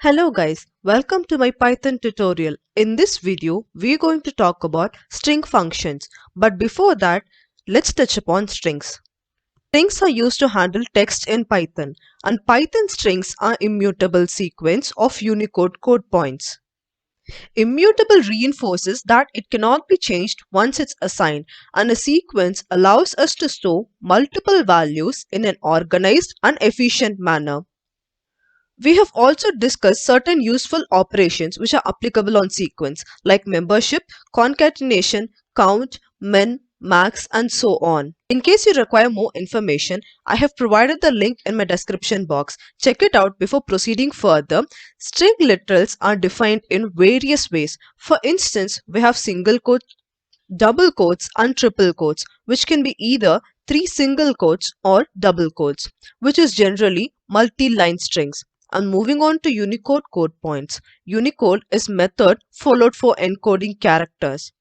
Hello guys, welcome to my Python tutorial. In this video, we're going to talk about string functions. But before that, let's touch upon strings. Strings are used to handle text in Python, and Python strings are immutable sequence of Unicode code points. Immutable reinforces that it cannot be changed once it's assigned, and a sequence allows us to store multiple values in an organized and efficient manner. We have also discussed certain useful operations which are applicable on sequence like membership, concatenation, count, min, max and so on. In case you require more information, I have provided the link in my description box. Check it out before proceeding further. String literals are defined in various ways. For instance, we have single quotes, double quotes and triple quotes, which can be either three single quotes or double quotes, which is generally multi-line strings. And moving on to Unicode code points. Unicode is method followed for encoding characters.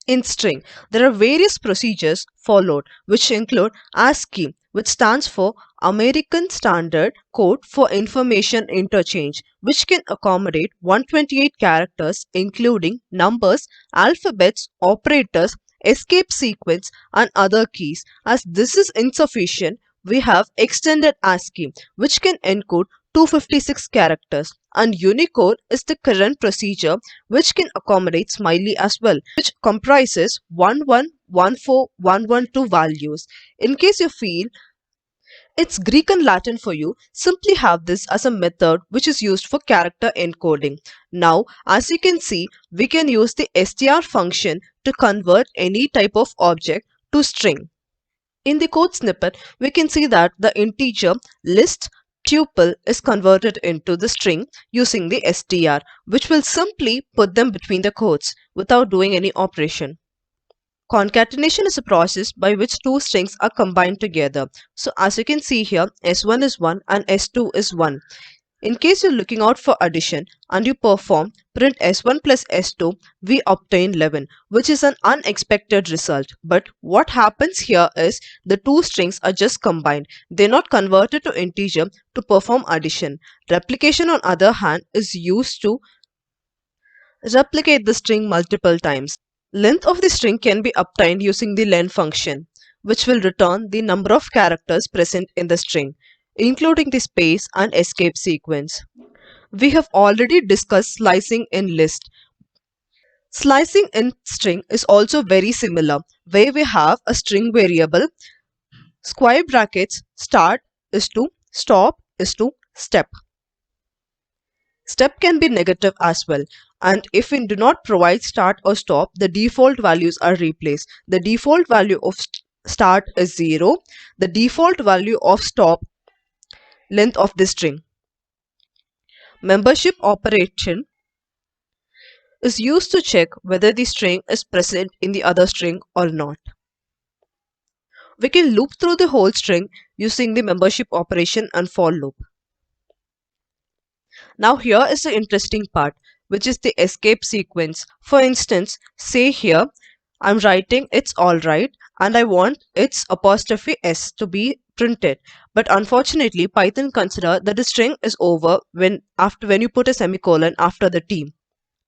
In string, there are various procedures followed, which include ASCII, which stands for American Standard Code for Information Interchange, which can accommodate 128 characters including numbers, alphabets, operators, escape sequence and other keys. As this is insufficient, we have extended ASCII, which can encode 256 characters, and Unicode is the current procedure which can accommodate Smiley as well, which comprises 1114112 values. In case you feel it's Greek and Latin for you, simply have this as a method which is used for character encoding. Now, as you can see, we can use the str function to convert any type of object to string. In the code snippet, we can see that the integer list tuple is converted into the string using the str, which will simply put them between the quotes without doing any operation. Concatenation is a process by which two strings are combined together. So as you can see here, S1 is 1 and S2 is 1. In case you're looking out for addition and you perform print S1 plus S2, we obtain 11, which is an unexpected result. But what happens here is the two strings are just combined. They're not converted to integer to perform addition. Replication, on other hand, is used to replicate the string multiple times. Length of the string can be obtained using the len function, which will return the number of characters present in the string, including the space and escape sequence. We have already discussed slicing in list. Slicing in string is also very similar, where we have a string variable, square brackets, start is to, stop is to, step. Step can be negative as well, and if we do not provide start or stop, the default values are replaced. The default value of start is 0, the default value of stop length of the string. Membership operation is used to check whether the string is present in the other string or not. We can loop through the whole string using the membership operation and for loop. Now here is the interesting part, which is the escape sequence. For instance, say here I'm writing it's alright and I want its apostrophe s to be printed, but unfortunately Python consider that the string is over when you put a semicolon after the t.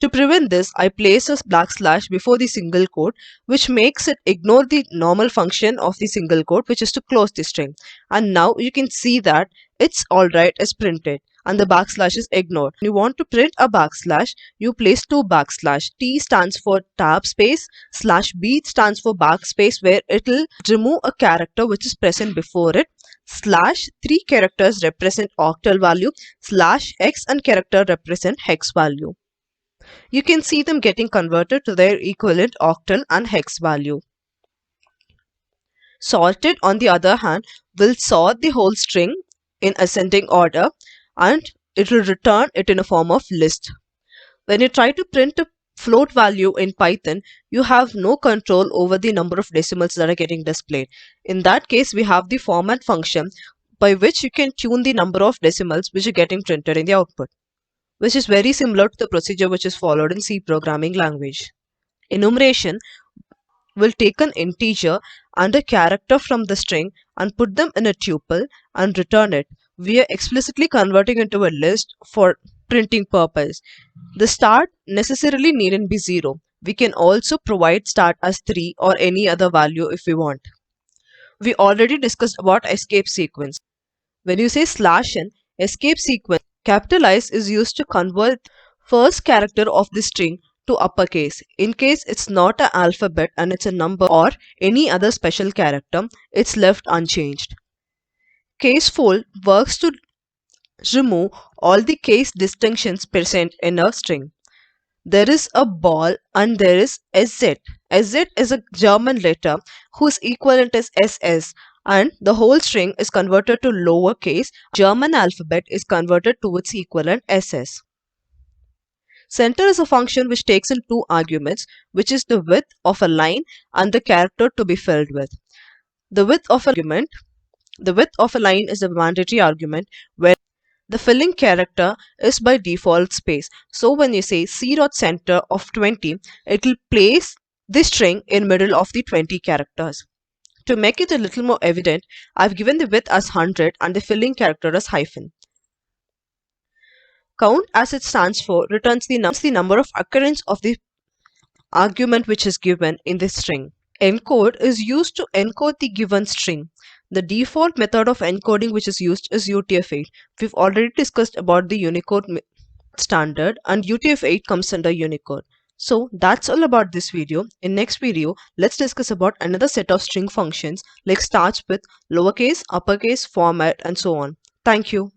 To prevent this, I place a backslash before the single quote, which makes it ignore the normal function of the single quote, which is to close the string. And now you can see that it's alright is printed and the backslash is ignored. When you want to print a backslash, you place two backslash. T stands for tab space, slash B stands for backspace, where it will remove a character which is present before it. Slash 3 characters represent octal value, slash X and character represent hex value. You can see them getting converted to their equivalent octal and hex value. Sorted, on the other hand, will sort the whole string in ascending order and it will return it in a form of list. When you try to print a float value in Python, you have no control over the number of decimals that are getting displayed. In that case, we have the format function by which you can tune the number of decimals which are getting printed in the output, which is very similar to the procedure which is followed in C programming language. Enumeration will take an integer and a character from the string and put them in a tuple and return it. We are explicitly converting into a list for printing purpose. The start necessarily needn't be 0. We can also provide start as 3 or any other value if we want. We already discussed about escape sequence. When you say /n, escape sequence, capitalize is used to convert first character of the string to uppercase. In case it's not an alphabet and it's a number or any other special character, it's left unchanged. Case fold works to remove all the case distinctions present in a string. There is a ball and there is SZ. SZ is a German letter whose equivalent is SS, and the whole string is converted to lowercase. German alphabet is converted to its equivalent SS. Center is a function which takes in two arguments, which is the width of a line and the character to be filled with. The width of a line is a mandatory argument, where the filling character is by default space. So when you say c.center of 20, it will place the string in middle of the 20 characters. To make it a little more evident, I've given the width as 100 and the filling character as hyphen. Count, as it stands for, returns the number of occurrence of the argument which is given in the string. Encode is used to encode the given string. The default method of encoding which is used is UTF-8. We've already discussed about the Unicode standard, and UTF-8 comes under Unicode. So that's all about this video. In next video, let's discuss about another set of string functions like starts with, lowercase, uppercase, format, and so on. Thank you.